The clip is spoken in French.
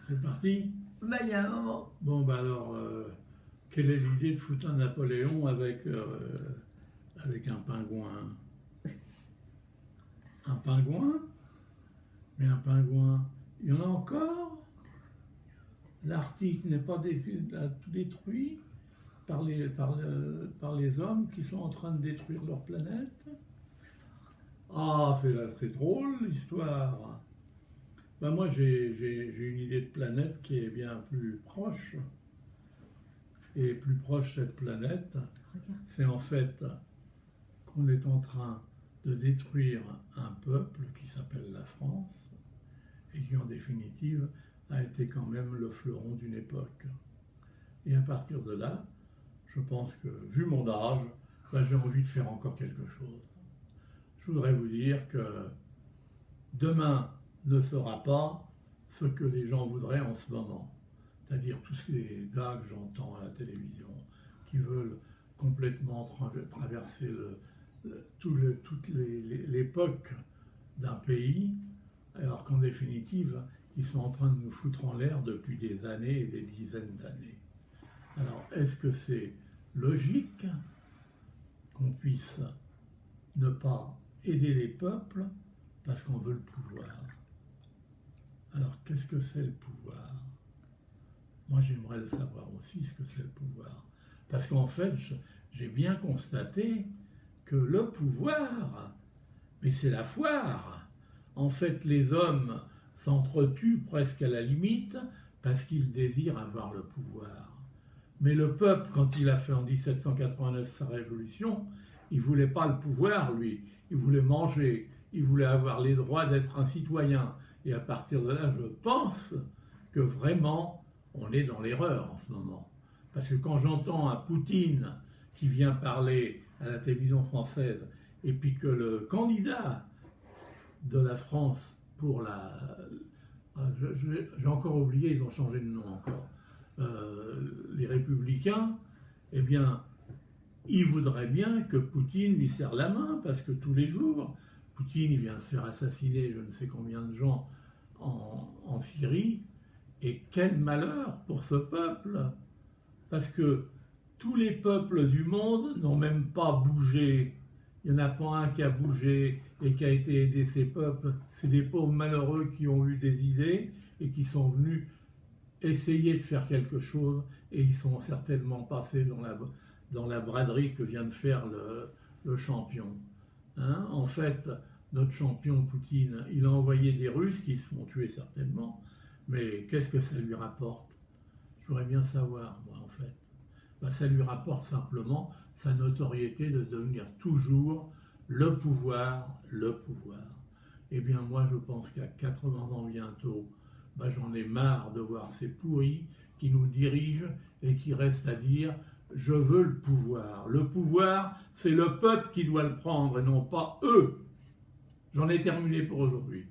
C'est parti? Bah, il y a un moment. Bon, bah alors, quelle est l'idée de foutre un Napoléon avec un pingouin? Un pingouin? Mais un pingouin, il y en a encore? L'Arctique n'est pas tout détruit par les hommes qui sont en train de détruire leur planète? Ah, c'est là très drôle l'histoire. Ben moi j'ai une idée de planète qui est bien plus proche. Et plus proche cette planète, c'est en fait qu'on est en train de détruire un peuple qui s'appelle la France et qui en définitive a été quand même le fleuron d'une époque. Et à partir de là, je pense que, vu mon âge, ben j'ai envie de faire encore quelque chose. Je voudrais vous dire que demain ne sera pas ce que les gens voudraient en ce moment. C'est-à-dire tous ces gars que j'entends à la télévision qui veulent complètement traverser toute l'époque d'un pays, alors qu'en définitive, ils sont en train de nous foutre en l'air depuis des années et des dizaines d'années. Alors, est-ce que c'est logique qu'on puisse ne pas aider les peuples parce qu'on veut le pouvoir? Alors, qu'est-ce que c'est le pouvoir? Moi, j'aimerais le savoir aussi, ce que c'est le pouvoir. Parce qu'en fait, j'ai bien constaté que le pouvoir, mais c'est la foire. En fait, les hommes s'entretuent presque à la limite parce qu'ils désirent avoir le pouvoir. Mais le peuple, quand il a fait en 1789 sa révolution, il ne voulait pas le pouvoir, lui. Il voulait manger, il voulait avoir les droits d'être un citoyen. Et à partir de là, je pense que vraiment, on est dans l'erreur en ce moment. Parce que quand j'entends un Poutine qui vient parler à la télévision française, et puis que le candidat de la France pour j'ai encore oublié, ils ont changé de nom encore, les Républicains, eh bien, il voudrait bien que Poutine lui serre la main, parce que tous les jours, Poutine il vient de se faire assassiner je ne sais combien de gens en Syrie, et quel malheur pour ce peuple, parce que tous les peuples du monde n'ont même pas bougé. Il n'y en a pas un qui a bougé et qui a été aidé ces peuples. C'est des pauvres malheureux qui ont eu des idées et qui sont venus essayer de faire quelque chose, et ils sont certainement passés dans la braderie que vient de faire le champion. Hein? En fait, notre champion Poutine, il a envoyé des Russes qui se font tuer certainement, mais qu'est-ce que ça lui rapporte? Je voudrais bien savoir, moi, en fait. Ben, ça lui rapporte simplement sa notoriété de devenir toujours le pouvoir, le pouvoir. Eh bien, moi, je pense qu'à 80 ans bientôt, ben, j'en ai marre de voir ces pourris qui nous dirigent et qui restent à dire « je veux le pouvoir ». Le pouvoir, c'est le peuple qui doit le prendre et non pas eux. J'en ai terminé pour aujourd'hui.